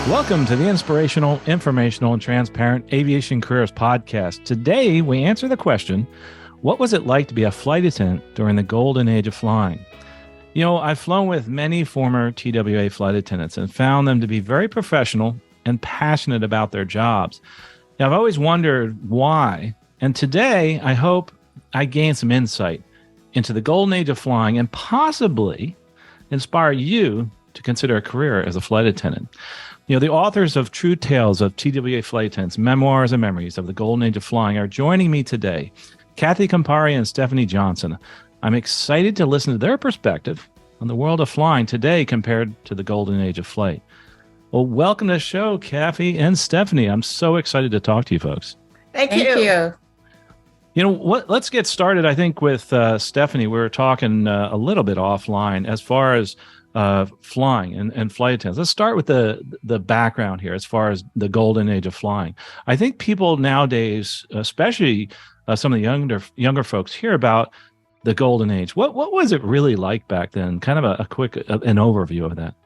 Welcome to the Inspirational, Informational, and Transparent Aviation Careers Podcast. Today, we answer the question, what was it like to be a flight attendant during the golden age of flying? You know, I've flown with many former TWA flight attendants and found them to be very professional and passionate about their jobs. Now, I've always wondered why, and today I hope I gain some insight into the golden age of flying and possibly inspire you to consider a career as a flight attendant. You know, the authors of True Tales of TWA Flight Attendants, Memoirs and Memories of the Golden Age of Flying are joining me today. Kompare and Stephanie Johnson. I'm excited to listen to their perspective on the world of flying today compared to the golden age of flight. Well, welcome to the show, Kathy and Stephanie. I'm so excited to talk to you folks. Thank you. You know what? Let's get started. I think with Stephanie, we were talking a little bit offline as far as flying and flight attendants. Let's start with the background here as far as the golden age of flying. I think people nowadays, especially some of the younger folks, hear about the golden age. What was it really like back then? Kind of a quick an overview of that.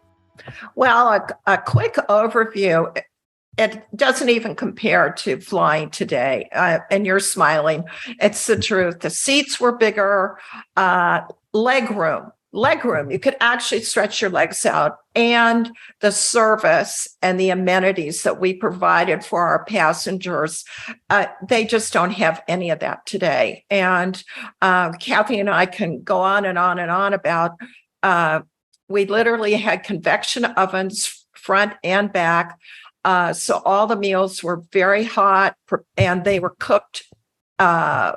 Well, a quick overview. It doesn't even compare to flying today. And you're smiling. It's the truth. The seats were bigger, leg room. You could actually stretch your legs out, and the service and the amenities that we provided for our passengers, they just don't have any of that today. And Kathy and I can go on and on and on about, we literally had convection ovens front and back. So all the meals were very hot and they were cooked a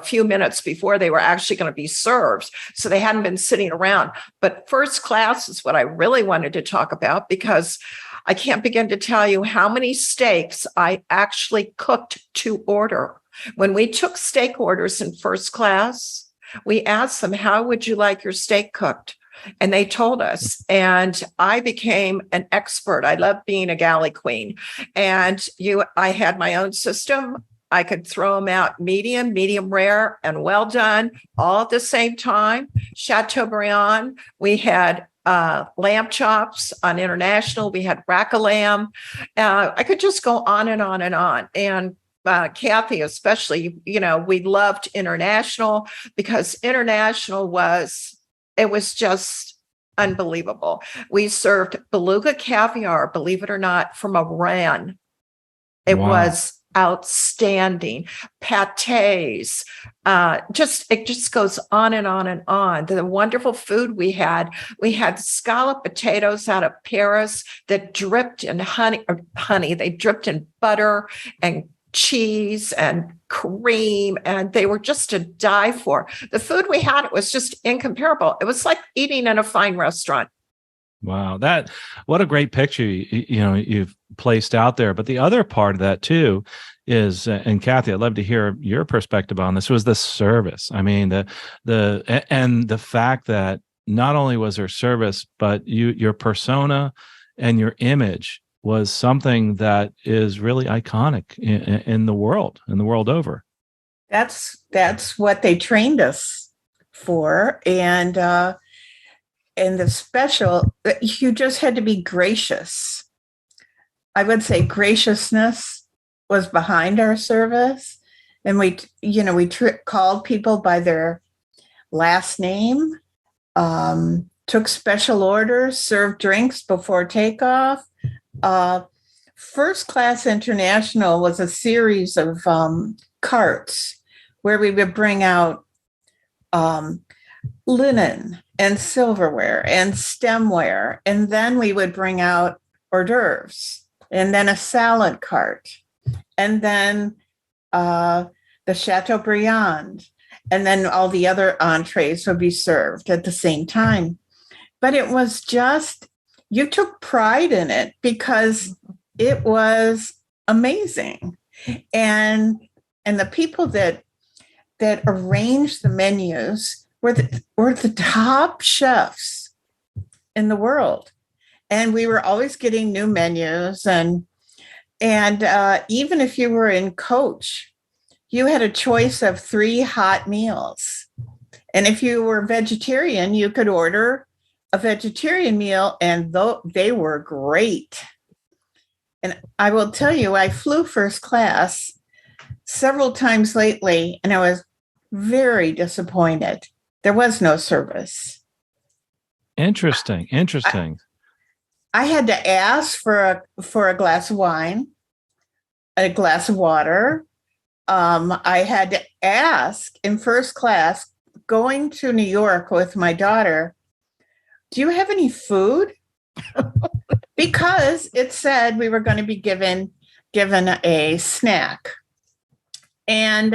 few minutes before they were actually going to be served. So they hadn't been sitting around. But first class is what I really wanted to talk about, because I can't begin to tell you how many steaks I actually cooked to order. When we took steak orders in first class, we asked them, how would you like your steak cooked? And they told us, and I became an expert. I love being a galley queen. And I had my own system. I could throw them out medium rare, and well done, all at the same time. Chateaubriand, we had lamb chops on International. We had rack of lamb. I could just go on and on and on. And Kathy, especially, we loved International because International was just unbelievable. We served beluga caviar, believe it or not, from Iran. It was outstanding. Pâtés, it just goes on and on and on. The wonderful food we had scalloped potatoes out of Paris that dripped in honey. They dripped in butter and cheese and cream, and they were just to die for. The food we had, it was just incomparable. It was like eating in a fine restaurant. Wow, what a great picture you've placed out there. But the other part of that too is, and Kathy, I'd love to hear your perspective on this, was the service. I mean, the fact that not only was there service, but your persona and your image was something that is really iconic in the world over. That's what they trained us for, and the special, you just had to be gracious. I would say graciousness was behind our service, and we called people by their last name, took special orders, served drinks before takeoff. First Class International was a series of carts where we would bring out linen and silverware and stemware, and then we would bring out hors d'oeuvres, and then a salad cart, and then the Chateaubriand, and then all the other entrees would be served at the same time. But it was just, you took pride in it because it was amazing. And the people that arranged the menus were the top chefs in the world. And we were always getting new menus. And even if you were in coach, you had a choice of 3 hot meals. And if you were vegetarian, you could order a vegetarian meal, and they were great. And I will tell you, I flew first class several times lately, and I was very disappointed. There was no service. Interesting. I had to ask for a glass of wine, a glass of water. I had to ask in first class, going to New York with my daughter, do you have any food? Because it said we were going to be given a snack. And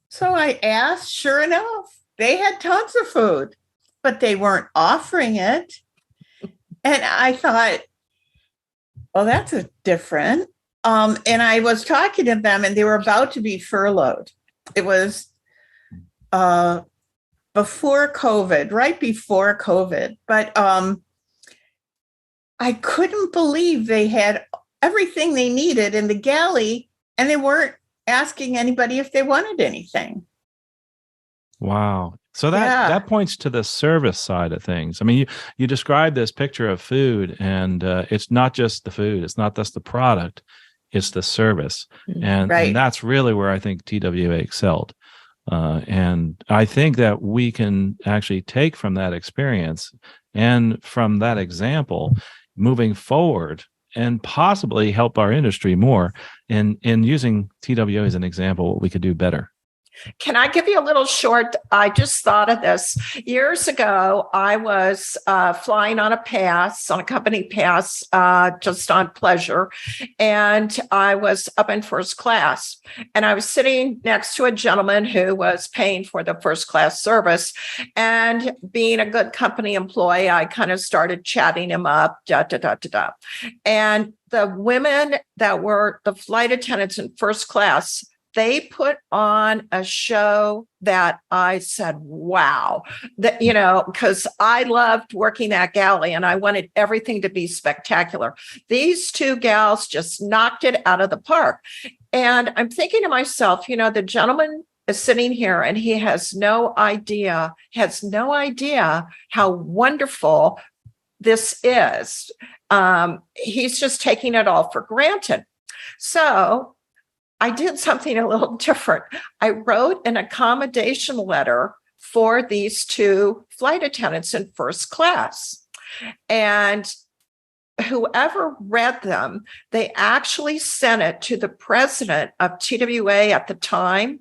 so I asked, sure enough, they had tons of food, but they weren't offering it. And I thought, well, that's different. And I was talking to them, and they were about to be furloughed. It was before COVID, right before COVID. But I couldn't believe they had everything they needed in the galley, and they weren't asking anybody if they wanted anything. Wow. So that points to the service side of things. I mean, you described this picture of food, and it's not just the food. It's not just the product. It's the service. And that's really where I think TWA excelled. And I think that we can actually take from that experience and from that example moving forward and possibly help our industry more in using TWA as an example, what we could do better. Can I give you a little short? I just thought of this. Years ago, I was flying on a company pass, just on pleasure. And I was up in first class. And I was sitting next to a gentleman who was paying for the first class service. And being a good company employee, I kind of started chatting him up, And the women that were the flight attendants in first class, they put on a show that I said, wow, that, because I loved working that galley and I wanted everything to be spectacular. These two gals just knocked it out of the park. And I'm thinking to myself, the gentleman is sitting here and he has no idea how wonderful this is. He's just taking it all for granted. So I did something a little different. I wrote an accommodation letter for these two flight attendants in first class. And whoever read them, they actually sent it to the president of TWA at the time.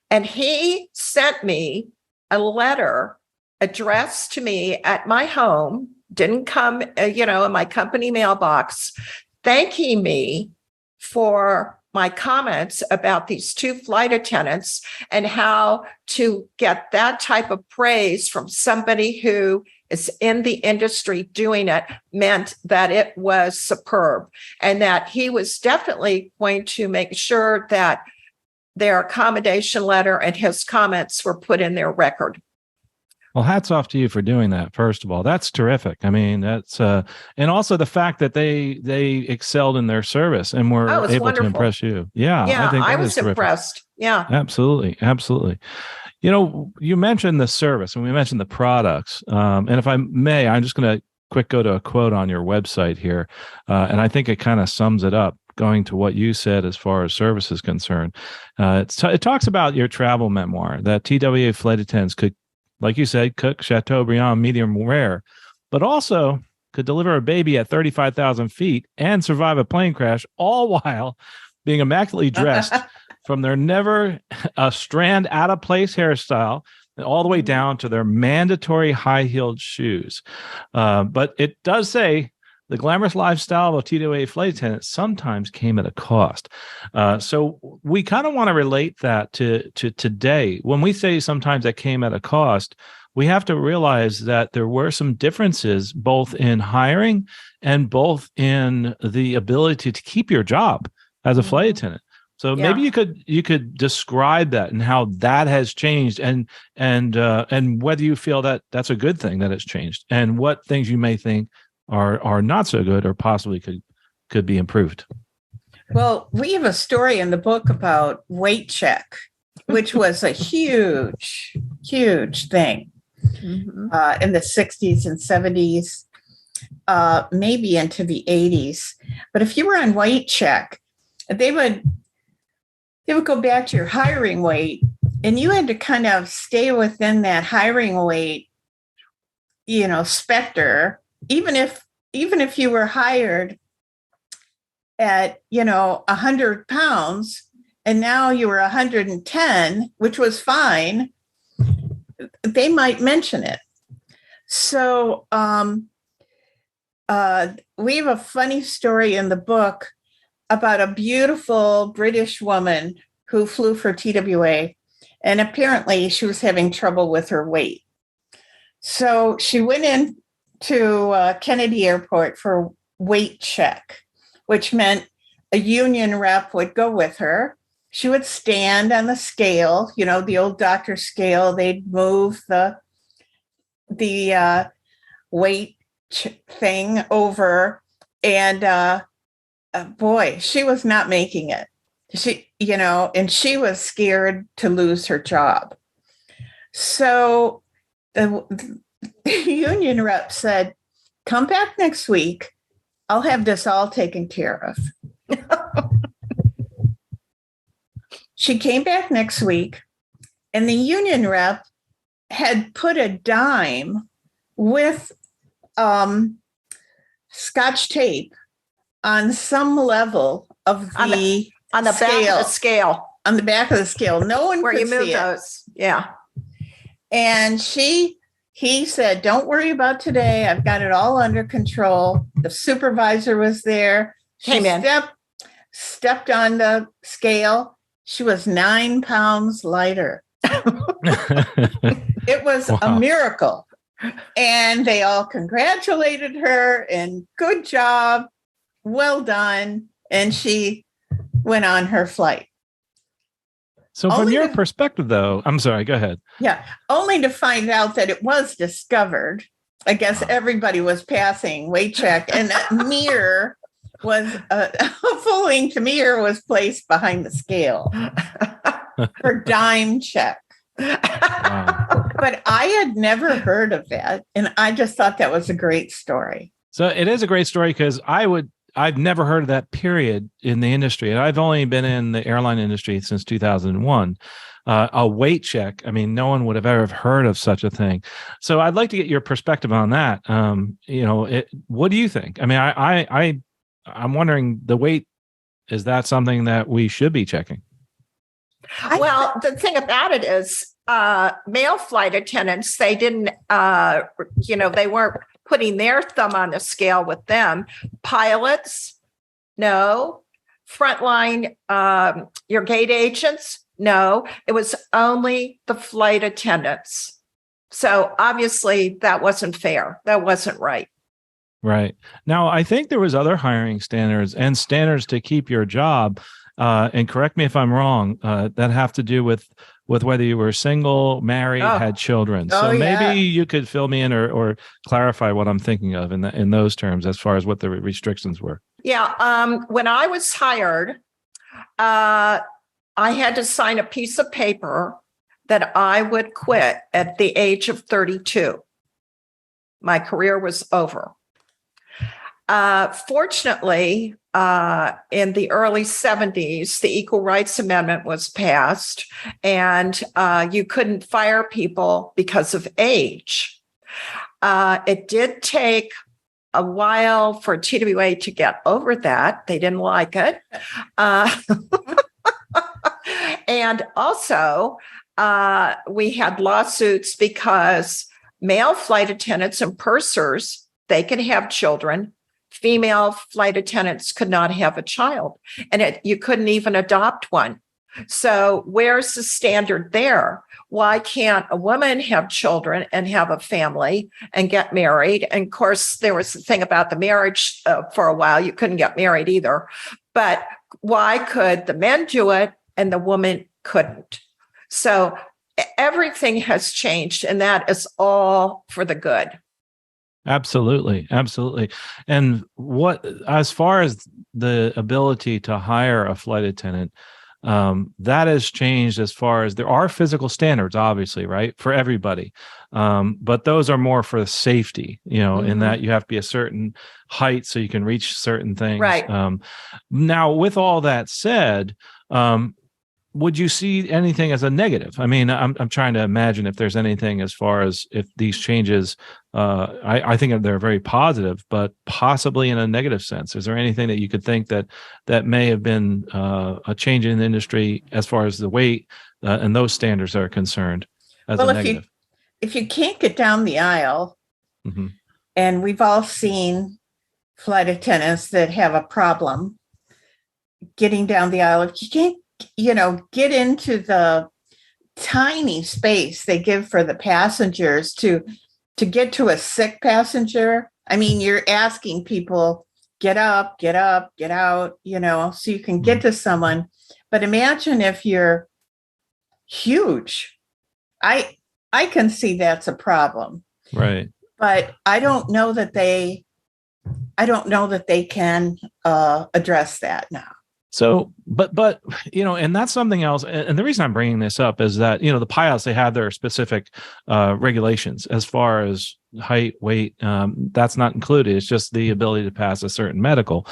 And he sent me a letter addressed to me at my home, didn't come, in my company mailbox, thanking me for my comments about these two flight attendants and how to get that type of praise from somebody who is in the industry doing it meant that it was superb, and that he was definitely going to make sure that their accommodation letter and his comments were put in their record. Well, hats off to you for doing that. First of all, that's terrific. I mean, that's and also the fact that they excelled in their service and were able wonderful. To impress you. Yeah, I think I was terrific. Impressed. Yeah, absolutely. You mentioned the service and we mentioned the products. And if I may, I'm just going to go to a quote on your website here, and I think it kind of sums it up. Going to what you said as far as service is concerned, it talks about your travel memoir that TWA flight attendants could, like you said, cook Chateaubriand medium rare, but also could deliver a baby at 35,000 feet and survive a plane crash, all while being immaculately dressed from their never a strand out of place hairstyle all the way down to their mandatory high-heeled shoes. But it does say the glamorous lifestyle of TWA flight attendants sometimes came at a cost. So we kind of want to relate that to today. When we say sometimes that came at a cost, we have to realize that there were some differences both in hiring and both in the ability to keep your job as a flight attendant. So maybe you could describe that and how that has changed, and whether you feel that that's a good thing that it's changed, and what things you may think are not so good or possibly could be improved. Well, we have a story in the book about weight check, which was a huge thing in the 60s and 70s. maybe into the 80s. But if you were on weight check, they would go back to your hiring weight, and you had to kind of stay within that hiring weight, specter, even if you were hired at 100 pounds and now you were 110, which was fine, they might mention it. So we have a funny story in the book about a beautiful British woman who flew for TWA, and apparently she was having trouble with her weight. So she went in to Kennedy Airport for weight check, which meant a union rep would go with her. She would stand on the scale, the old doctor scale. They'd move the weight thing over, and boy, she was not making it. And she was scared to lose her job. So the union rep said, "Come back next week. I'll have this all taken care of." She came back next week, and the union rep had put a dime with Scotch tape on some level of on the back of the scale. On the back of the scale. No one where could you move see those. It. Yeah. And he said, "Don't worry about today. I've got it all under control." The supervisor was there. She stepped on the scale. She was 9 pounds lighter. It was a miracle. And they all congratulated her and good job. Well done. And she went on her flight. So from your perspective, though, I'm sorry, go ahead. Yeah, only to find out that it was discovered. I guess everybody was passing weight check, and a mirror was a full-length mirror was placed behind the scale for dime check. Wow. But I had never heard of that, and I just thought that was a great story. So it is a great story because I've never heard of that period in the industry. And I've only been in the airline industry since 2001. A weight check. I mean, no one would have ever heard of such a thing. So I'd like to get your perspective on that. What do you think? I mean, I'm wondering, the weight, is that something that we should be checking? Well, the thing about it is male flight attendants, they didn't, they weren't putting their thumb on the scale with them. Pilots, no. Frontline, your gate agents, no. It was only the flight attendants. So obviously that wasn't fair. That wasn't right. Right. Now, I think there was other hiring standards and standards to keep your job. And correct me if I'm wrong, that have to do with whether you were single, married, had children. So maybe you could fill me in or clarify what I'm thinking of in those terms as far as what the restrictions were. Yeah. When I was hired, I had to sign a piece of paper that I would quit at the age of 32. My career was over. Fortunately, in the early 70s, the Equal Rights Amendment was passed, and you couldn't fire people because of age. It did take a while for TWA to get over that. They didn't like it. And also, we had lawsuits because male flight attendants and pursers, they could have children. Female flight attendants could not have a child, and you couldn't even adopt one. So where's the standard there? Why can't a woman have children and have a family and get married? And of course, there was the thing about the marriage for a while. You couldn't get married either. But why could the men do it and the woman couldn't? So everything has changed, and that is all for the good. Absolutely. Absolutely. And as far as the ability to hire a flight attendant, that has changed as far as there are physical standards, obviously, right, for everybody. But those are more for safety, in that you have to be a certain height so you can reach certain things. Right. Now, with all that said, would you see anything as a negative? I mean, I'm trying to imagine if there's anything as far as if these changes, I think they're very positive, but possibly in a negative sense. Is there anything that you could think that may have been a change in the industry as far as the weight and those standards are concerned as a negative? If you can't get down the aisle, and we've all seen flight attendants that have a problem getting down the aisle, if you can't get into the tiny space they give for the passengers to get to a sick passenger. I mean, you're asking people, get up, get out, so you can get to someone. But imagine if you're huge. I can see that's a problem. Right. But I don't know that they can address that now. So, but and that's something else. And the reason I'm bringing this up is that, the pilots, they have their specific regulations as far as height, weight. That's not included. It's just the ability to pass a certain medical.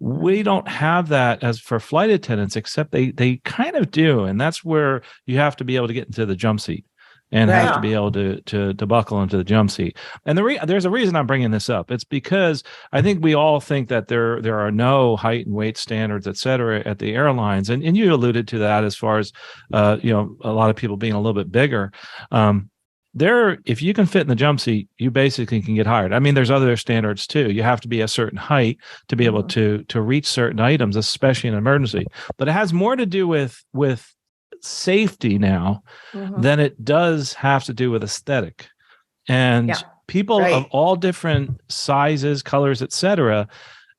We don't have that as for flight attendants, except they kind of do. And that's where you have to be able to get into the jump seat and have to be able to buckle into the jump seat. And there's a reason I'm bringing this up. It's because I think we all think that there are no height and weight standards, et cetera, at the airlines. And you alluded to that as far as, a lot of people being a little bit bigger. If you can fit in the jump seat, you basically can get hired. I mean, there's other standards too. You have to be a certain height to be able to reach certain items, especially in an emergency. But it has more to do with safety now than it does have to do with aesthetic. And people of all different sizes, colors, etc.,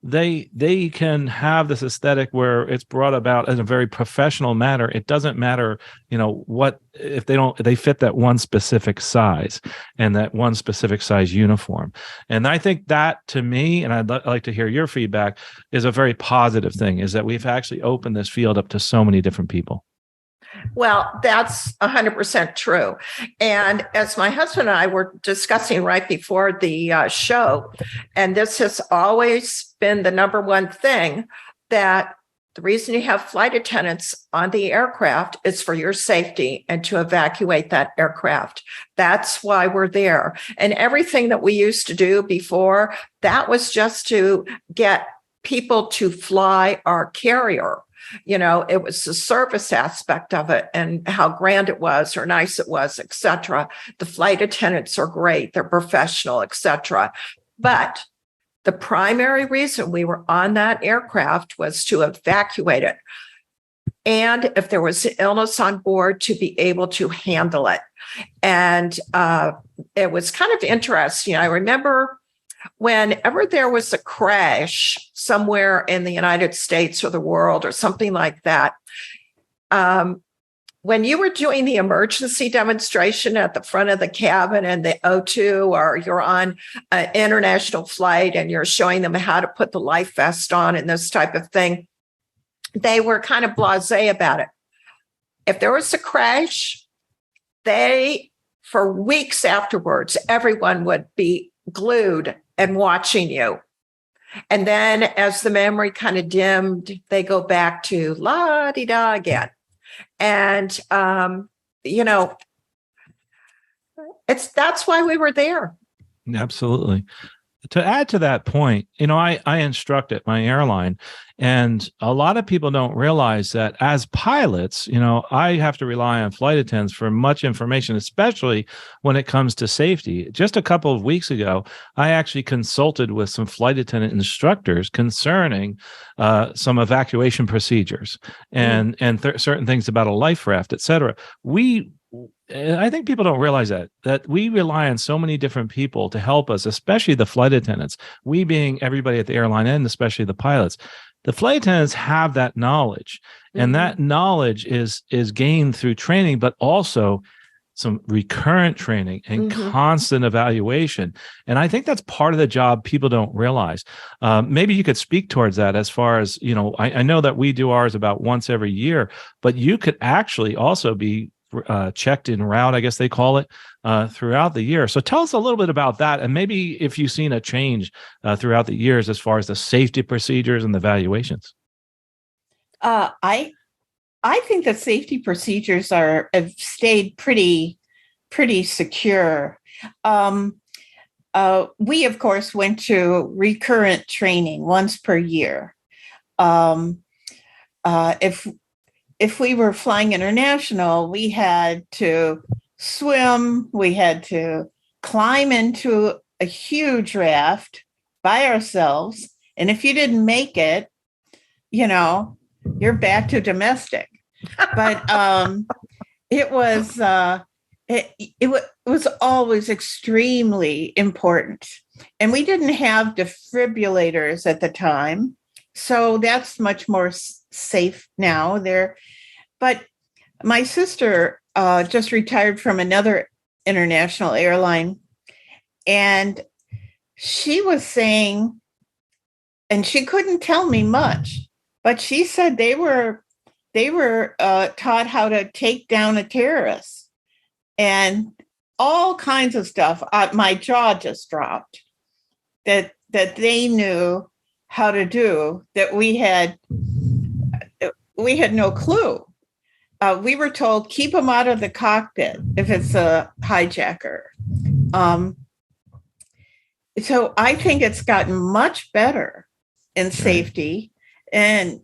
they can have this aesthetic where it's brought about in a very professional manner. It doesn't matter, what if they fit that one specific size and that one specific size uniform. And I think that, to me, and I'd like to hear your feedback, is a very positive thing, is that we've actually opened this field up to so many different people. Well, that's 100% true. And as my husband and I were discussing right before the show, and this has always been the number one thing, that the reason you have flight attendants on the aircraft is for your safety and to evacuate that aircraft. That's why we're there. And everything that we used to do before, that was just to get people to fly our carrier. It was the service aspect of it and how grand it was or nice it was, et cetera. The flight attendants are great. They're professional, et cetera. But the primary reason we were on that aircraft was to evacuate it. And if there was illness on board, to be able to handle it. And it was kind of interesting. I remember whenever there was a crash somewhere in the United States or the world or something like that, when you were doing the emergency demonstration at the front of the cabin in the O2, or you're on an international flight and you're showing them how to put the life vest on and this type of thing, they were kind of blasé about it. If there was a crash, for weeks afterwards, everyone would be glued and watching you. And then as the memory kind of dimmed, they go back to la-di-da again. And, that's why we were there. Absolutely. To add to that point, I instruct at my airline, and a lot of people don't realize that as pilots, I have to rely on flight attendants for much information, especially when it comes to safety. Just a couple of weeks ago, I actually consulted with some flight attendant instructors concerning some evacuation procedures and certain things about a life raft, et cetera. I think people don't realize that we rely on so many different people to help us, especially the flight attendants, we being everybody at the airline and especially the pilots. The flight attendants have that knowledge, and that knowledge is gained through training, but also some recurrent training and constant evaluation. And I think that's part of the job people don't realize. Maybe you could speak towards that as far as, I know that we do ours about once every year, but you could actually also be checked in route, I guess they call it, throughout the year. So tell us a little bit about that. And maybe if you've seen a change throughout the years as far as the safety procedures and the evaluations. I think the safety procedures have stayed pretty secure. We, of course, went to recurrent training once per year. If we were flying international, we had to swim, we had to climb into a huge raft by ourselves. And if you didn't make it, you're back to domestic. But it was always extremely important. And we didn't have defibrillators at the time. So that's much more safe now there. But my sister just retired from another international airline. And she was saying, and she couldn't tell me much, but she said they were taught how to take down a terrorist and all kinds of stuff. My jaw just dropped that they knew how to do that we had no clue. We were told, keep them out of the cockpit if it's a hijacker. So I think it's gotten much better in safety, and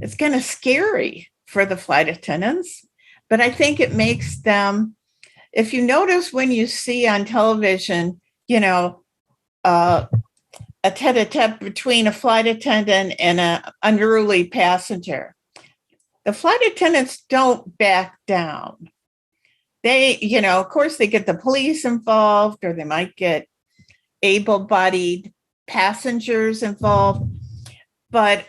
it's kind of scary for the flight attendants, but I think it makes them, if you notice when you see on television, a tete-a-tete between a flight attendant and an unruly passenger, the flight attendants don't back down. They, of course, they get the police involved, or they might get able-bodied passengers involved, but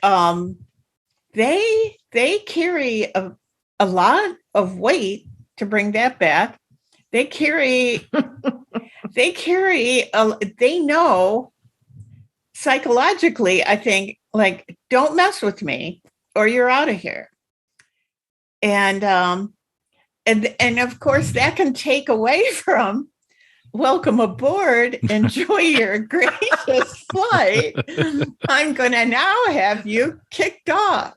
they carry a lot of weight to bring that back. They know psychologically, I think, like, don't mess with me or you're out of here. And of course that can take away from welcome aboard, enjoy your gracious flight. I'm going to now have you kicked off.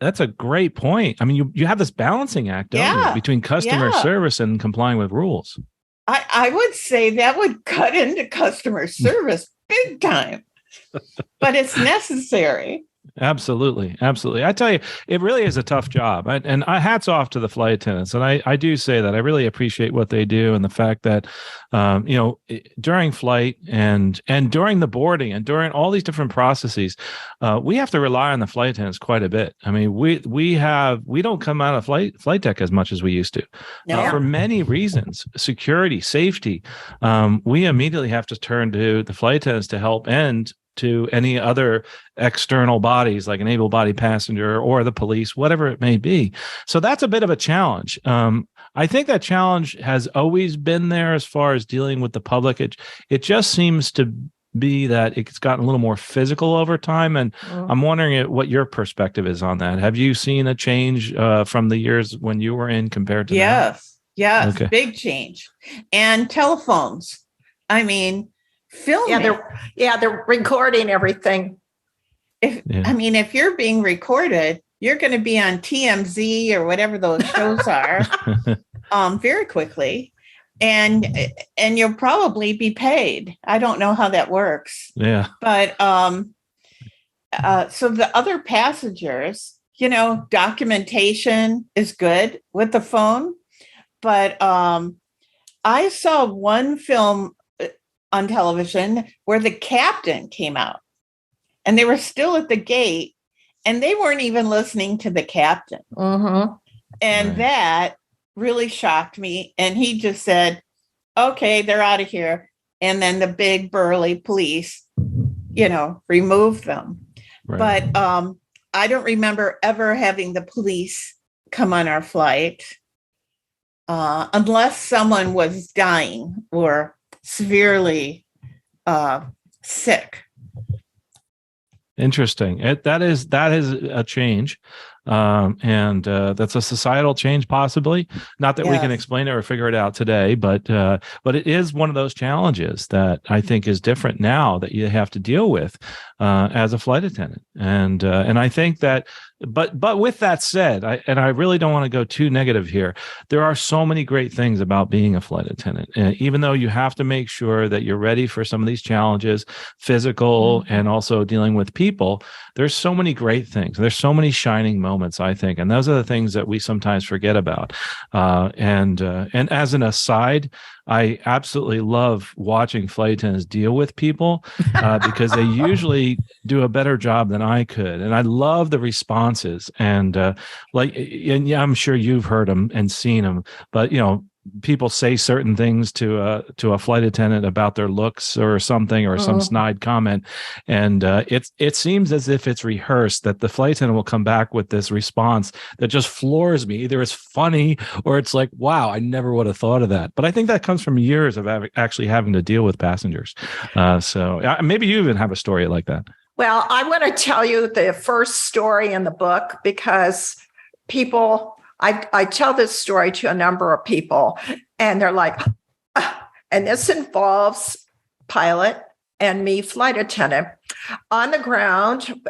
That's a great point. I mean, you have this balancing act, don't you, between customer service and complying with rules. I would say that would cut into customer service big time, but it's necessary. Absolutely. Absolutely. I tell you, it really is a tough job. And hats off to the flight attendants. And I do say that I really appreciate what they do, and the fact that, during flight and during the boarding and during all these different processes, we have to rely on the flight attendants quite a bit. I mean, we don't come out of flight deck as much as we used to for many reasons: security, safety. We immediately have to turn to the flight attendants to help, and to any other external bodies like an able-bodied passenger or the police, whatever it may be. So that's a bit of a challenge. I think that challenge has always been there as far as dealing with the public. It just seems to be that it's gotten a little more physical over time. And I'm wondering what your perspective is on that. Have you seen a change from the years when you were in compared to now? Yes, okay. Big change. And telephones. I mean, filming. They're recording everything. If you're being recorded, you're going to be on TMZ or whatever those shows are very quickly, and you'll probably be paid. I don't know how that works. Yeah. But so the other passengers, documentation is good with the phone, but I saw one film on television where the captain came out and they were still at the gate and they weren't even listening to the captain. And that really shocked me. And he just said, okay, they're out of here. And then the big burly police, removed them. Right. But I don't remember ever having the police come on our flight. unless someone was dying or severely sick. Interesting. That is a change, and that's a societal change, possibly. Not that we can Yes. explain it or figure it out today, but it is one of those challenges that I think is different now that you have to deal with as a flight attendant, and I think that. But with that said, I really don't want to go too negative here. There are so many great things about being a flight attendant, even though you have to make sure that you're ready for some of these challenges, physical and also dealing with people. There's so many great things. There's so many shining moments, I think, and those are the things that we sometimes forget about. And as an aside, I absolutely love watching flight attendants deal with people because they usually do a better job than I could. And I love the responses. And yeah, I'm sure you've heard them and seen them, but people say certain things to a flight attendant about their looks or something, or some snide comment, and it seems as if it's rehearsed, that the flight attendant will come back with this response that just floors me. Either it's funny or it's like, wow, I never would have thought of that. But I think that comes from years of actually having to deal with passengers. So maybe you even have a story like that. Well, I want to tell you the first story in the book because I tell this story to a number of people, and they're like, and this involves pilot and me, flight attendant. On the ground,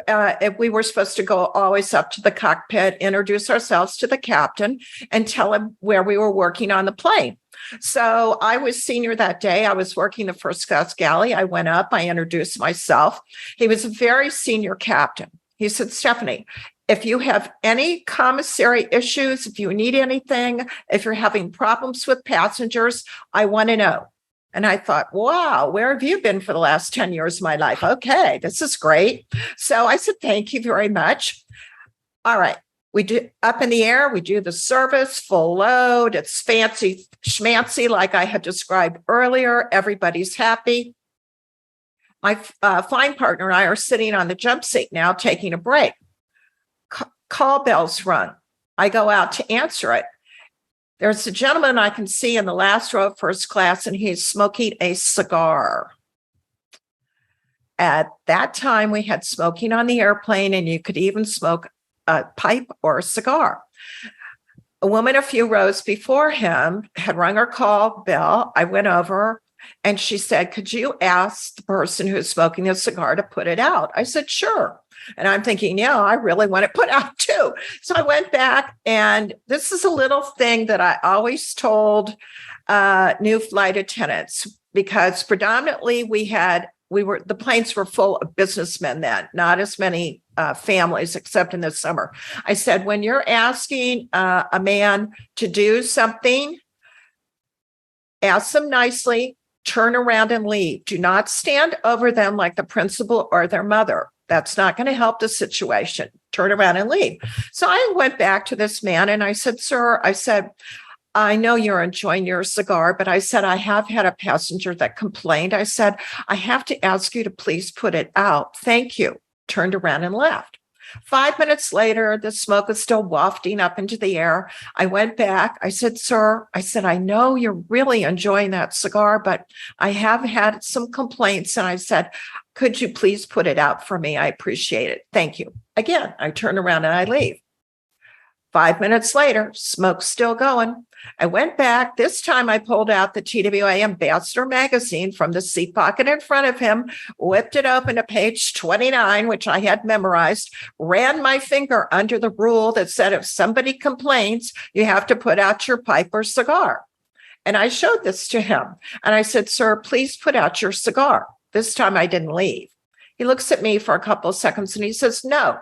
we were supposed to go always up to the cockpit, introduce ourselves to the captain, and tell him where we were working on the plane. So I was senior that day. I was working the first class galley. I went up, I introduced myself. He was a very senior captain. He said, Stephanie, if you have any commissary issues, if you need anything, if you're having problems with passengers, I want to know. And I thought, wow, where have you been for the last 10 years of my life? Okay, this is great. So I said, thank you very much. All right. We do up in the air. We do the service, full load. It's fancy schmancy, like I had described earlier. Everybody's happy. My flying partner and I are sitting on the jump seat now, taking a break. Call bells rung. I go out to answer it. There's a gentleman I can see in the last row of first class, and he's smoking a cigar. At that time, we had smoking on the airplane, and you could even smoke a pipe or a cigar. A woman a few rows before him had rung her call bell. I went over, and she said, could you ask the person who's smoking the cigar to put it out? I said, sure. And I'm thinking, yeah, I really want it put out too. So I went back, and this is a little thing that I always told new flight attendants, because predominantly the planes were full of businessmen then, not as many families, except in the summer. I said, when you're asking a man to do something, ask them nicely, turn around and leave. Do not stand over them like the principal or their mother. That's not going to help the situation. Turn around and leave. So I went back to this man and I said, sir, I know you're enjoying your cigar, but I said, I have had a passenger that complained. I said, I have to ask you to please put it out. Thank you. Turned around and left. 5 minutes later, the smoke was still wafting up into the air. I went back. I said, sir, I know you're really enjoying that cigar, but I have had some complaints. And I said, could you please put it out for me? I appreciate it. Thank you. Again, I turn around and I leave. 5 minutes later, smoke's still going. I went back. This time I pulled out the TWA Ambassador magazine from the seat pocket in front of him, whipped it open to page 29, which I had memorized, ran my finger under the rule that said if somebody complains, you have to put out your pipe or cigar. And I showed this to him. And I said, sir, please put out your cigar. This time I didn't leave. He looks at me for a couple of seconds and he says, no.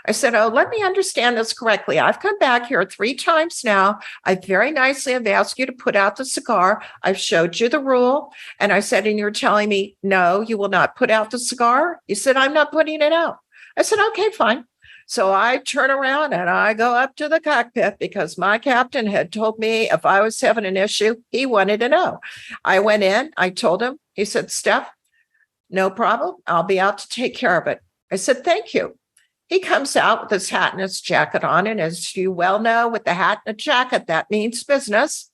I said, oh, let me understand this correctly. I've come back here 3 times now. I very nicely have asked you to put out the cigar. I've showed you the rule. And I said, and you're telling me, no, you will not put out the cigar? You said, I'm not putting it out. I said, okay, fine. So I turn around and I go up to the cockpit because my captain had told me if I was having an issue, he wanted to know. I went in, I told him, he said, Steph, no problem. I'll be out to take care of it. I said, thank you. He comes out with his hat and his jacket on. And as you well know, with the hat and the jacket, that means business.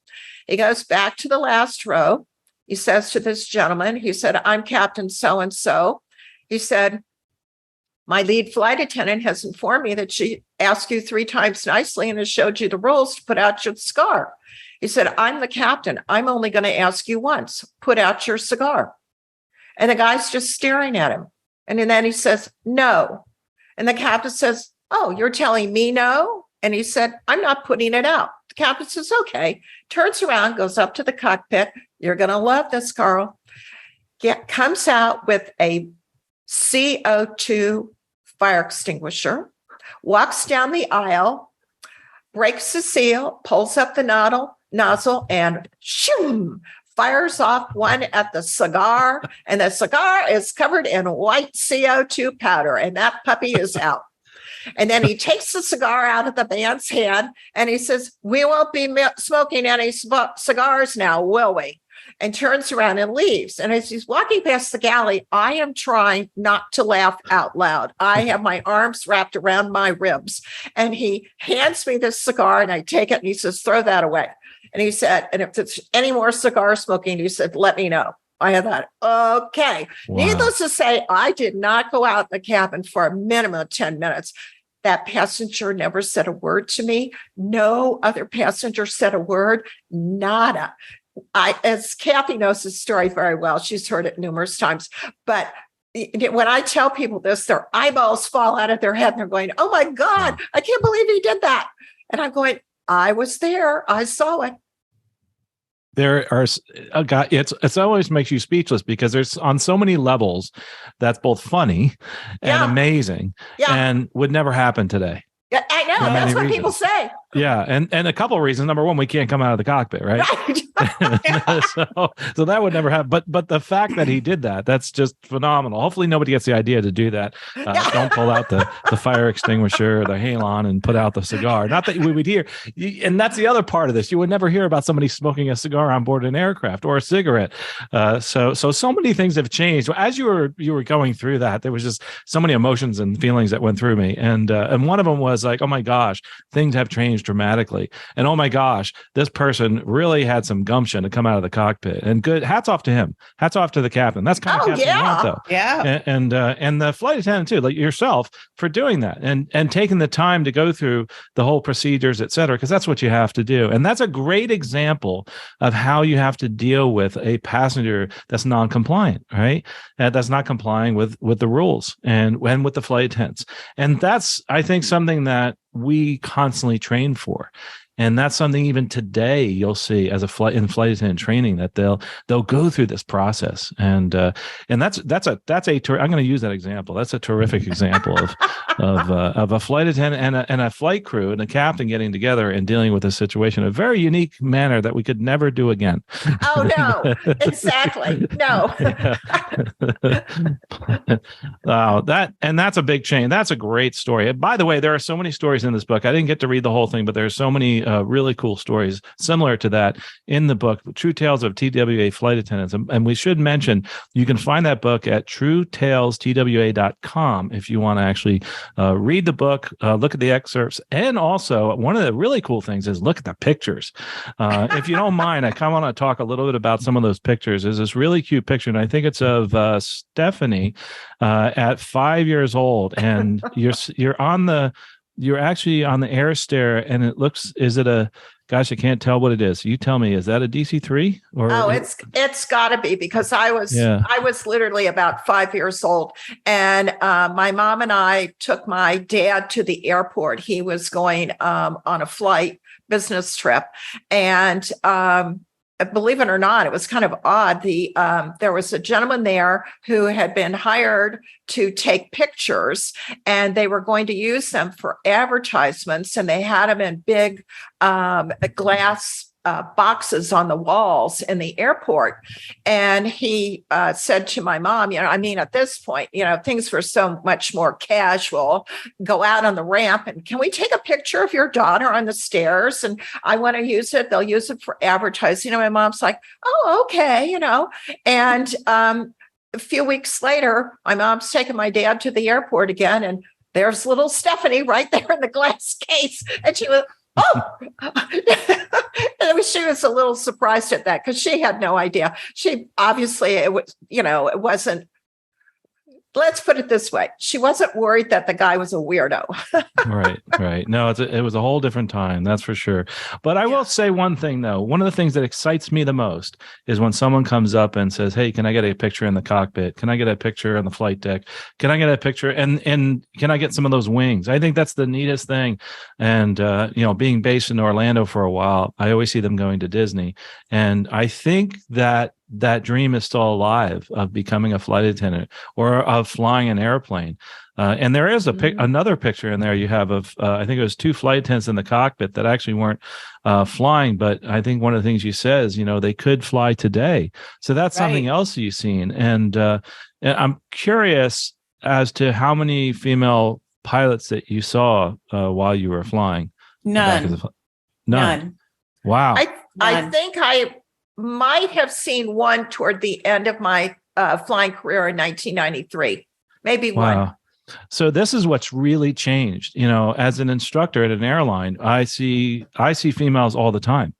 He goes back to the last row. He says to this gentleman, he said, I'm Captain so-and-so. He said, my lead flight attendant has informed me that she asked you 3 times nicely and has showed you the rules to put out your cigar. He said, I'm the captain. I'm only going to ask you once. Put out your cigar. And the guy's just staring at him. And then he says, no. And the captain says, oh, you're telling me no? And he said, I'm not putting it out. The captain says, okay. Turns around, goes up to the cockpit. You're going to love this, Carl. Comes out with a CO2 fire extinguisher, walks down the aisle, breaks the seal, pulls up the nozzle, and shoom, fires off one at the cigar. And the cigar is covered in white CO2 powder, and that puppy is out. And then he takes the cigar out of the man's hand, and he says, we won't be smoking any cigars now, will we? And turns around and leaves. And as he's walking past the galley, I am trying not to laugh out loud. I have my arms wrapped around my ribs. And he hands me this cigar, and I take it, and he says, throw that away. And he said, and if there's any more cigar smoking, he said, let me know. I thought, okay. Wow. Needless to say, I did not go out in the cabin for a minimum of 10 minutes. That passenger never said a word to me. No other passenger said a word. Nada. As Kathy knows the story very well, she's heard it numerous times. But when I tell people this, their eyeballs fall out of their head and they're going, oh my God, I can't believe he did that. And I'm going, I was there. I saw it. There are it's always makes you speechless because there's on so many levels that's both funny and amazing and would never happen today. Yeah, I know. That's what people say. Yeah. And a couple of reasons. Number one, we can't come out of the cockpit, right? so that would never happen. But the fact that he did that, that's just phenomenal. Hopefully nobody gets the idea to do that. Don't pull out the fire extinguisher or the halon and put out the cigar. Not that we would hear. And that's the other part of this. You would never hear about somebody smoking a cigar on board an aircraft or a cigarette. So many things have changed. As you were going through that, there was just so many emotions and feelings that went through me. And one of them was like, oh my gosh, things have changed dramatically. And oh my gosh, this person really had some gumption to come out of the cockpit. And good, hats off to him. Hats off to the captain. That's kind of captain you want, though. Yeah. And the flight attendant too, like yourself, for doing that and taking the time to go through the whole procedures, et cetera, because that's what you have to do. And that's a great example of how you have to deal with a passenger that's non-compliant, right? That's not complying with the rules and with the flight attendants. And that's, I think, something that we constantly train for. And that's something even today you'll see as a flight attendant training that they'll go through this process. And that's I'm going to use that example. That's a terrific example of a flight attendant and a flight crew and a captain getting together and dealing with a situation in a very unique manner that we could never do again. Oh no, exactly. No. Wow, that's a big change. That's a great story. And by the way, there are so many stories in this book. I didn't get to read the whole thing, but there are so many really cool stories similar to that in the book, True Tales of TWA Flight Attendants. And we should mention, you can find that book at truetalestwa.com if you want to actually read the book, look at the excerpts. And also, one of the really cool things is look at the pictures. If you don't mind, I kind of want to talk a little bit about some of those pictures. There's this really cute picture, and I think it's of Stephanie at 5 years old. And you're actually on the air stair, and it looks, gosh, I can't tell what it is. You tell me, is that a DC-3? Oh, it's gotta be, because I was literally about 5 years old. And my mom and I took my dad to the airport. He was going on a business trip. And believe it or not, it was kind of odd. There was a gentleman there who had been hired to take pictures, and they were going to use them for advertisements, and they had them in big glass boxes on the walls in the airport. And he said to my mom, at this point, things were so much more casual. Go out on the ramp and, can we take a picture of your daughter on the stairs? And I want to use it. They'll use it for advertising. My mom's like, oh, okay, And a few weeks later, my mom's taking my dad to the airport again, and there's little Stephanie right there in the glass case. And she was, oh, she was a little surprised at that because she had no idea. She obviously, it was, it wasn't, let's put it this way. She wasn't worried that the guy was a weirdo. Right. No, it was a whole different time. That's for sure. But I will say one thing, though. One of the things that excites me the most is when someone comes up and says, hey, can I get a picture in the cockpit? Can I get a picture on the flight deck? Can I get a picture? And can I get some of those wings? I think that's the neatest thing. And, being based in Orlando for a while, I always see them going to Disney. And I think that dream is still alive of becoming a flight attendant or of flying an airplane. And there is another picture in there you have of, I think it was 2 flight attendants in the cockpit that actually weren't flying. But I think one of the things you said is, they could fly today. So that's something else you've seen. And I'm curious as to how many female pilots that you saw while you were flying. None. Wow. I think I might have seen one toward the end of my flying career in 1993, maybe one. So this is what's really changed. As an instructor at an airline, I see females all the time.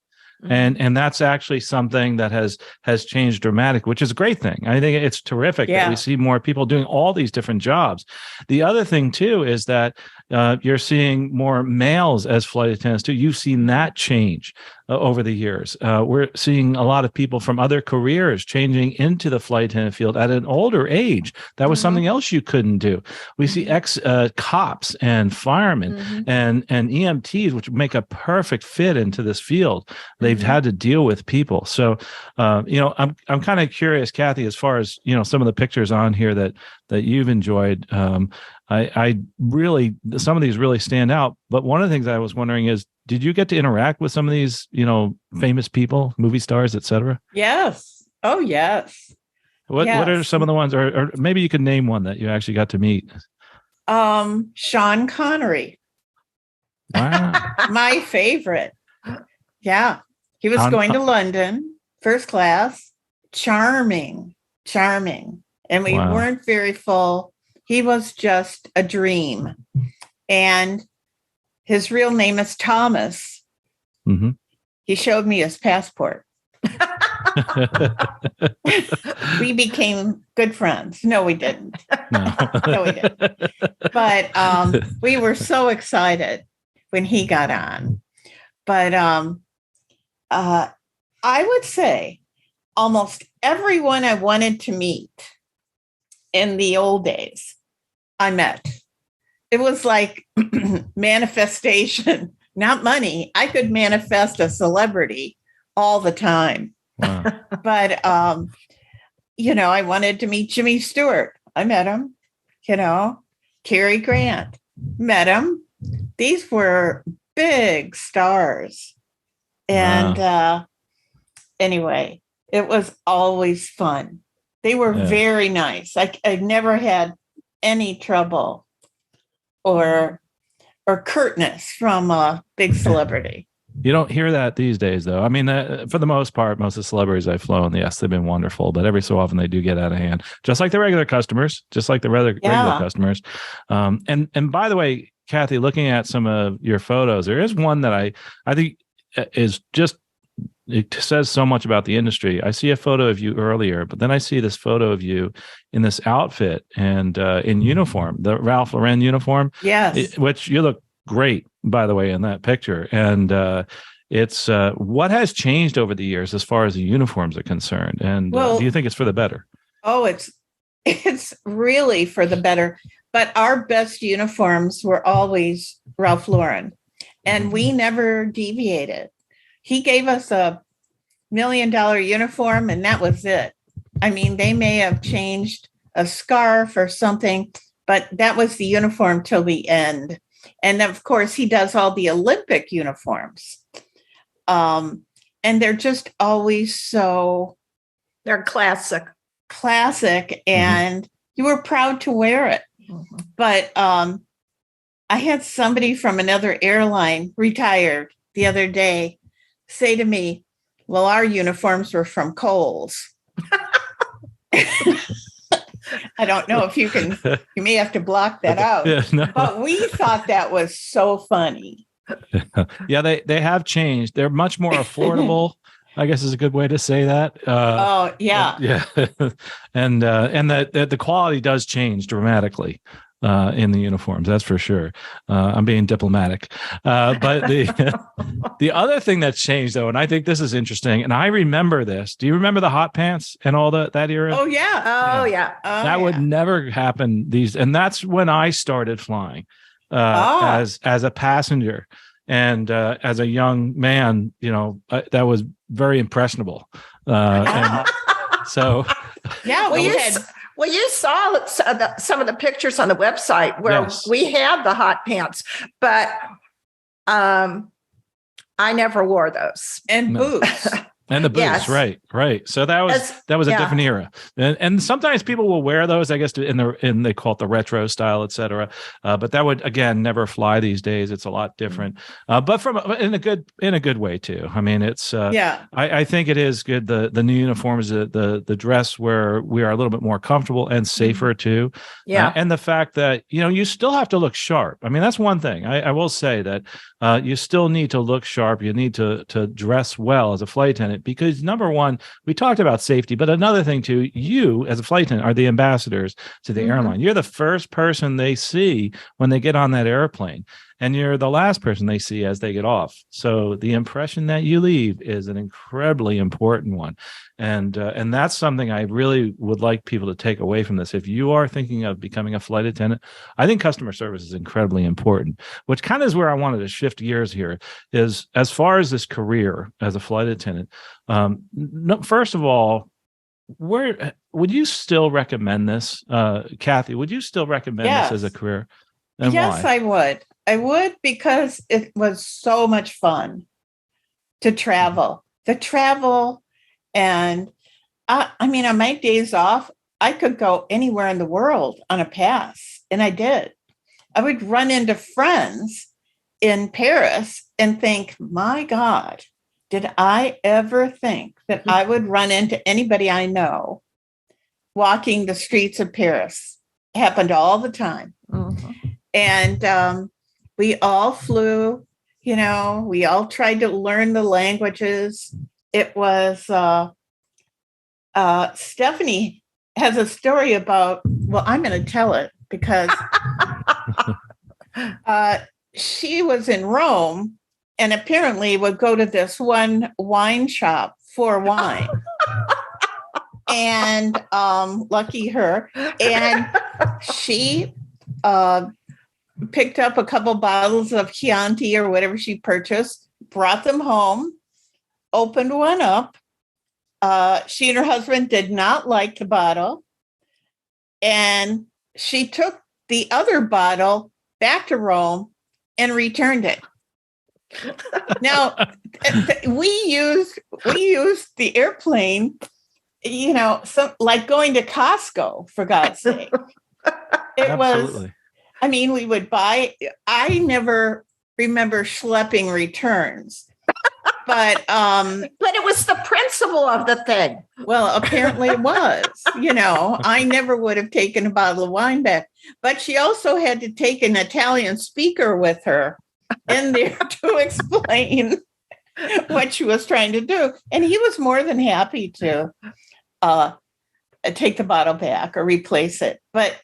And that's actually something that has changed dramatically, which is a great thing. I think it's terrific that we see more people doing all these different jobs. The other thing too is that you're seeing more males as flight attendants too. You've seen that change over the years. We're seeing a lot of people from other careers changing into the flight attendant field at an older age. That was something else you couldn't do. We see cops and firemen and EMTs, which make a perfect fit into this field. They've had to deal with people. So, I'm kind of curious, Kathy, as far as, some of the pictures on here that you've enjoyed. I really, some of these really stand out. But one of the things I was wondering is, did you get to interact with some of these, famous people, movie stars, et cetera? Yes. Oh, yes. What are some of the ones, or maybe you could name one that you actually got to meet? Sean Connery. Wow. My favorite. Yeah. He was going to London, first class, charming. And we weren't very full. He was just a dream. And his real name is Thomas. Mm-hmm. He showed me his passport. We became good friends. No, we didn't. No, we didn't. But we were so excited when he got on. But I would say almost everyone I wanted to meet in the old days, I met. It was like manifestation, not money. I could manifest a celebrity all the time. Wow. But, I wanted to meet Jimmy Stewart. I met him, Cary Grant, met him. These were big stars. And anyway, it was always fun. They were very nice. I never had any trouble or curtness from a big celebrity. You don't hear that these days, though. I mean, for the most part, most of the celebrities I've flown, yes, they've been wonderful, but every so often they do get out of hand, just like the regular customers, regular customers. And by the way, Kathy, looking at some of your photos, there is one that I think is just, it says so much about the industry. I see a photo of you earlier, but then I see this photo of you in this outfit and in uniform, the Ralph Lauren uniform. Yes. Which you look great, by the way, in that picture. And it's what has changed over the years as far as the uniforms are concerned. And do you think it's for the better? Oh, it's really for the better. But our best uniforms were always Ralph Lauren, and we never deviated. He gave us $1 million uniform, and that was it. I mean, they may have changed a scarf or something, but that was the uniform till the end. And of course, he does all the Olympic uniforms. And they're just always so... They're classic. And you were proud to wear it. Mm-hmm. But I had somebody from another airline, retired the other day, say to me, well, our uniforms were from Kohl's. I don't know if you can, you may have to block that out. Yeah, no. But we thought that was so funny. Yeah, they have changed. They're much more affordable, I guess is a good way to say that. Oh, yeah. Yeah. And the quality does change dramatically in the uniforms, that's for sure. I'm being diplomatic. But the other thing that's changed, though, and I think this is interesting, and I remember this. Do you remember the hot pants and all that era? Oh, yeah. Oh, yeah. That would never happen and that's when I started flying as a passenger. And as a young man, that was very impressionable. And so, yeah, well, you saw some of the pictures on the website where we had the hot pants, but I never wore those. And boots. And the boots, right. So that was a different era, and sometimes people will wear those, I guess, in they call it the retro style, etc. But that would again never fly these days. It's a lot different, but in a good way too. I mean, it's I think it is good. The new uniforms, the dress where we are a little bit more comfortable and safer too. Yeah, and the fact that you still have to look sharp. I mean, that's one thing I will say that you still need to look sharp. You need to dress well as a flight attendant. Because number one, we talked about safety, but another thing too, you as a flight attendant are the ambassadors to the airline. You're the first person they see when they get on that airplane, and you're the last person they see as they get off. So the impression that you leave is an incredibly important one, and that's something I really would like people to take away from this. If you are thinking of becoming a flight attendant, I think customer service is incredibly important. Which kind of is where I wanted to shift gears here. Is as far as this career as a flight attendant. First of all, where would you still recommend this, Kathy? Would you still recommend this as a career? And yes, why? I would. I would because it was so much fun to travel. And I mean, on my days off, I could go anywhere in the world on a pass, and I did. I would run into friends in Paris and think, my God, did I ever think that I would run into anybody I know walking the streets of Paris? It happened all the time. Mm-hmm. And we all flew, we all tried to learn the languages. It was, Stephanie has a story about, well, I'm going to tell it because she was in Rome and apparently would go to this one wine shop for wine. And lucky her. And she picked up a couple bottles of Chianti or whatever she purchased, brought them home, opened one up. She and her husband did not like the bottle. And she took the other bottle back to Rome and returned it. Now, we used the airplane, like going to Costco, for God's sake. It Absolutely. was, I mean, we would buy, I never remember schlepping returns, but it was the principle of the thing. Well, apparently it was, I never would have taken a bottle of wine back, but she also had to take an Italian speaker with her in there to explain what she was trying to do. And he was more than happy to take the bottle back or replace it. But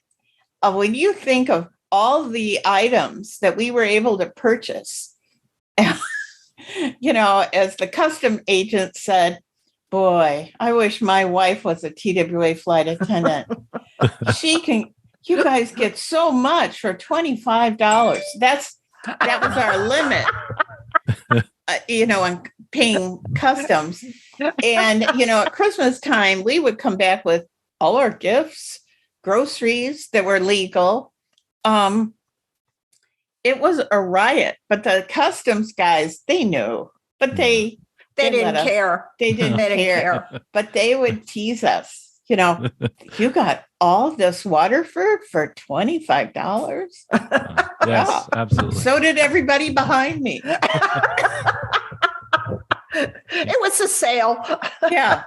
when you think of all the items that we were able to purchase, as the custom agent said, boy, I wish my wife was a TWA flight attendant. You guys get so much for $25. That was our limit, on paying customs. And, at Christmas time, we would come back with all our gifts, groceries that were legal. It was a riot, but the customs guys, they knew, but they didn't care. They didn't care, but they would tease us. You got all this Waterford for $25. Yes, absolutely. So did everybody behind me. It was a sale. Yeah.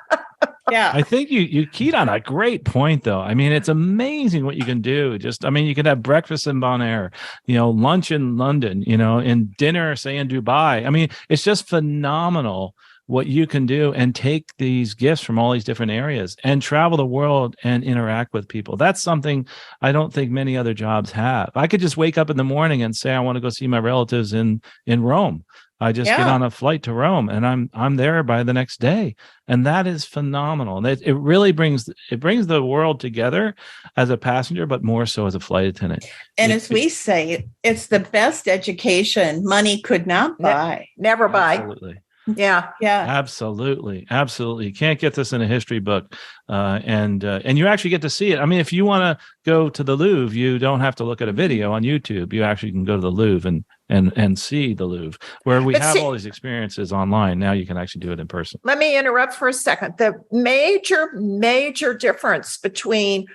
Yeah. I think you keyed on a great point, though. I mean, it's amazing what you can do. Just, I mean, you could have breakfast in Bonaire, lunch in London, and dinner, say, in Dubai. I mean, it's just phenomenal what you can do and take these gifts from all these different areas and travel the world and interact with people. That's something I don't think many other jobs have. I could just wake up in the morning and say, I want to go see my relatives in Rome. I just get on a flight to Rome and I'm there by the next day. And that is phenomenal. It really brings the world together as a passenger, but more so as a flight attendant. And as we say, it's the best education money could not buy. Never buy. Absolutely. Yeah. Absolutely. You can't get this in a history book, and you actually get to see it. I mean, if you want to go to the Louvre, you don't have to look at a video on YouTube. You actually can go to the Louvre and see the Louvre, where we have all these experiences online. Now you can actually do it in person. Let me interrupt for a second. The major difference between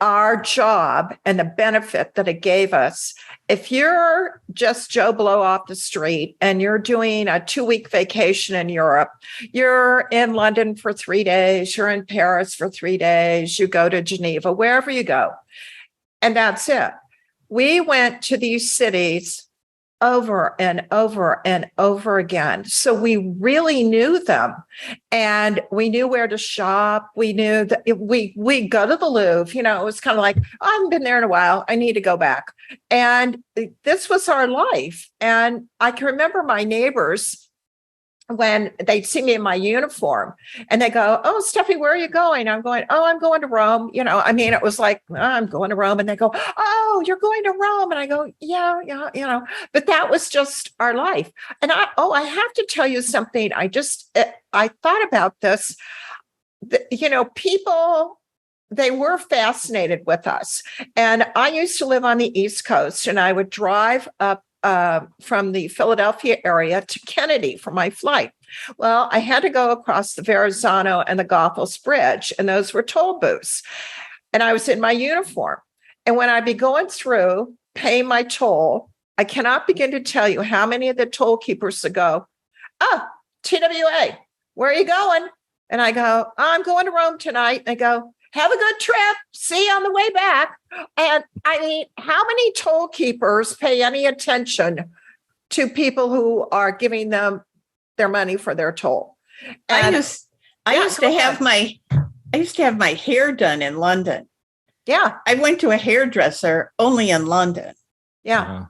our job and the benefit that it gave us. If you're just Joe Blow off the street and you're doing a 2-week vacation in Europe, you're in London for 3 days, you're in Paris for 3 days, you go to Geneva, wherever you go, and that's it. We went to these cities over and over and over again. So we really knew them and we knew where to shop. We knew that we go to the Louvre, it was kind of like, I haven't been there in a while. I need to go back. And this was our life. And I can remember my neighbors when they'd see me in my uniform and they go, oh, Steffi, where are you going? I'm going, oh, I'm going to Rome. It was like, oh, I'm going to Rome. And they go, oh, you're going to Rome. And I go, yeah, but that was just our life. And I have to tell you something. I thought about this, people, they were fascinated with us. And I used to live on the East Coast and I would drive up from the Philadelphia area to Kennedy for my flight. Well, I had to go across the Verrazano and the Goethals Bridge, and those were toll booths. And I was in my uniform. And when I'd be going through, paying my toll, I cannot begin to tell you how many of the toll keepers would go, oh, TWA, where are you going? And I go, I'm going to Rome tonight. And they go, have a good trip. See you on the way back. And I mean, how many toll keepers pay any attention to people who are giving them their money for their toll? And I used to have my hair done in London. Yeah. I went to a hairdresser only in London. Yeah.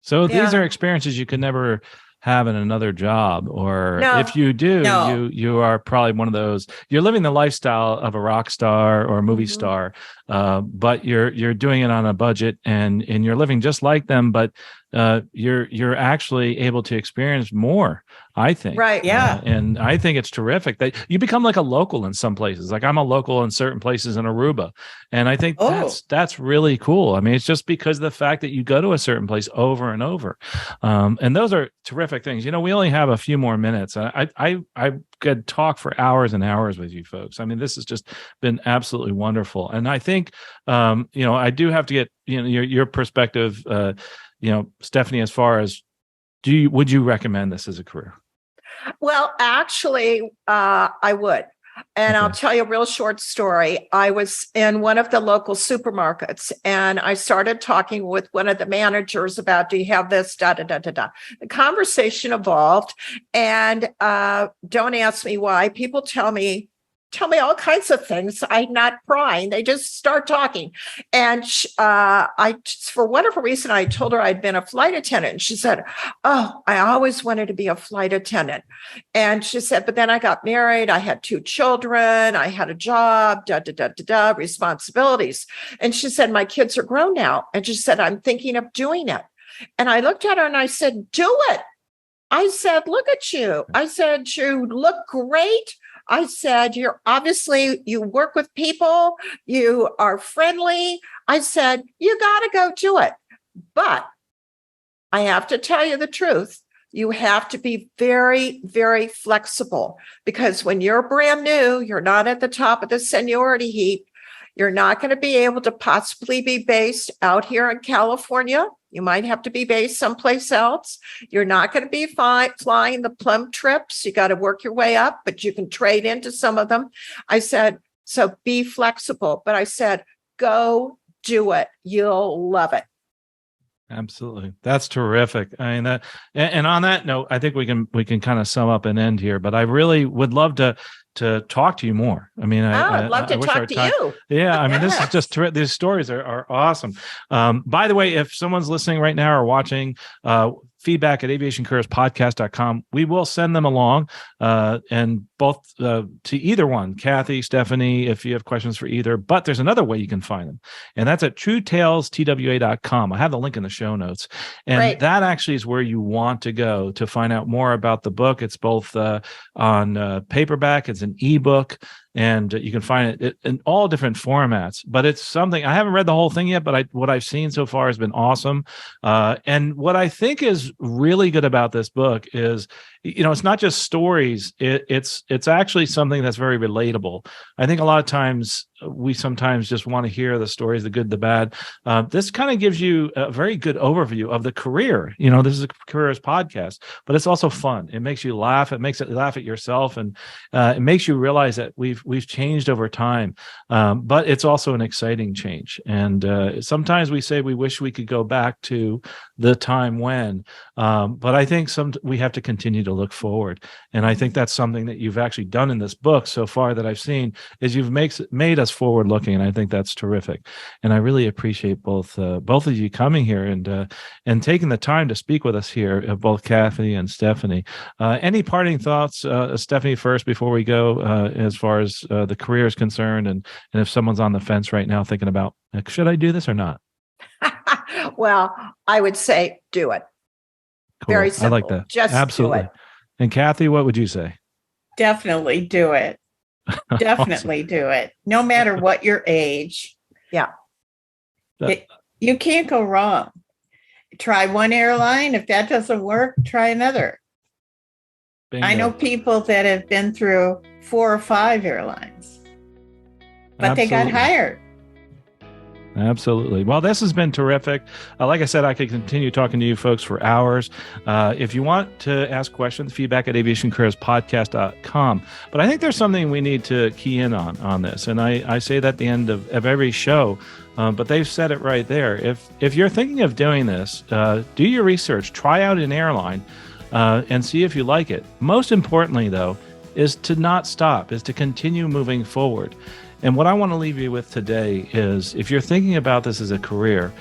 So these are experiences you could never have in another job, or if you do, you are probably one of those. You're living the lifestyle of a rock star or a movie star, but you're doing it on a budget, and you're living just like them, but you're actually able to experience more, I think. Right. Yeah. And I think it's terrific that you become like a local in some places. Like I'm a local in certain places in Aruba. And I think that's really cool. I mean, it's just because of the fact that you go to a certain place over and over. And those are terrific things. We only have a few more minutes. I could talk for hours and hours with you folks. I mean, this has just been absolutely wonderful. And I think, I do have to get, your perspective, Stephanie, as far as would you recommend this as a career? Well, actually, I would. And I'll tell you a real short story. I was in one of the local supermarkets and I started talking with one of the managers about, do you have this, da, da, da, da, da. The conversation evolved, and don't ask me why. People tell me all kinds of things. I'm not prying. They just start talking. And for whatever reason, I told her I'd been a flight attendant. And she said, oh, I always wanted to be a flight attendant. And she said, but then I got married. I had 2 children. I had a job, responsibilities. And she said, my kids are grown now. And she said, I'm thinking of doing it. And I looked at her and I said, do it. I said, look at you. I said, you look great. I said, you work with people, you are friendly. I said, you got to go do it. But I have to tell you the truth. You have to be very, very flexible, because when you're brand new, you're not at the top of the seniority heap. You're not going to be able to possibly be based out here in California. You might have to be based someplace else. You're not going to be flying the plum trips. You got to work your way up, but you can trade into some of them. I said, so be flexible. But I said, go do it. You'll love it. Absolutely. That's terrific. I mean, and on that note, I think we can kind of sum up and end here, but I really would love to talk to you more. I mean, I'd love to talk to you. Yeah. I mean, this is just these stories are awesome. By the way, if someone's listening right now or watching, feedback at aviationcareerspodcast.com. We will send them along, and both to either one, Kathy, Stephanie, if you have questions for either. But there's another way you can find them, and that's at truetalestwa.com. I have the link in the show notes, and that actually is where you want to go to find out more about the book. It's both on paperback, it's an ebook, and you can find it in all different formats. But it's something I haven't read the whole thing yet, but what I've seen so far has been awesome. And what I think is really good about this book is, it's not just stories. It's actually something that's very relatable. I think a lot of times we sometimes just want to hear the stories, the good, the bad. This kind of gives you a very good overview of the career. This is a careers podcast, but it's also fun. It makes you laugh. It makes it laugh at yourself, and it makes you realize that we've changed over time. But it's also an exciting change. And sometimes we say we wish we could go back to the time when, but I think we have to continue to look forward. And I think that's something that you've actually done in this book so far that I've seen, is you've made us forward looking. And I think that's terrific. And I really appreciate both of you coming here and taking the time to speak with us here, both Kathy and Stephanie. Any parting thoughts, Stephanie, first, before we go, as far as the career is concerned, and if someone's on the fence right now thinking about, should I do this or not? Well, I would say do it. Cool. Very simple. I like that. Just absolutely. do it. And Kathy, what would you say? Definitely do it. Definitely Awesome. do it. No matter what your age. Yeah. You can't go wrong. Try one airline. If that doesn't work, try another. Bingo. I know people that have been through 4 or 5 airlines, but they got hired. Absolutely. Well, this has been terrific. Like I said, I could continue talking to you folks for hours. If you want to ask questions, feedback at aviationcareerspodcast.com. But I think there's something we need to key in on this. And I say that at the end of every show, but they've said it right there. If you're thinking of doing this, do your research, try out an airline, and see if you like it. Most importantly, though, is to not stop, is to continue moving forward. And what I want to leave you with today is, if you're thinking about this as a career,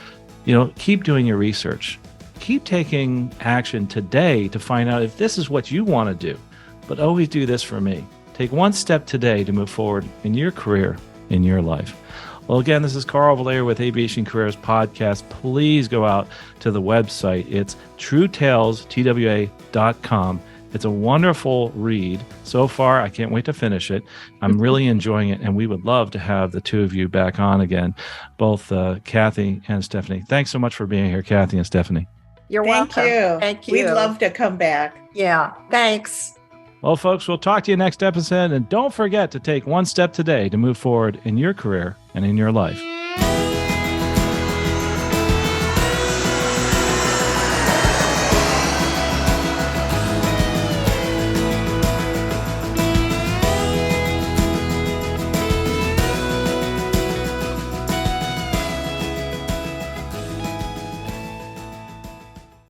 keep doing your research. Keep taking action today to find out if this is what you want to do. But always do this for me. Take one step today to move forward in your career, in your life. Well, again, this is Carl Valer with Aviation Careers Podcast. Please go out to the website. It's truetalestwa.com. It's a wonderful read. So far, I can't wait to finish it. I'm really enjoying it, and we would love to have the two of you back on again, both Kathy and Stephanie. Thanks so much for being here, Kathy and Stephanie. You're welcome. Thank you. We'd love to come back. Yeah, thanks. Well, folks, we'll talk to you next episode, and don't forget to take one step today to move forward in your career and in your life.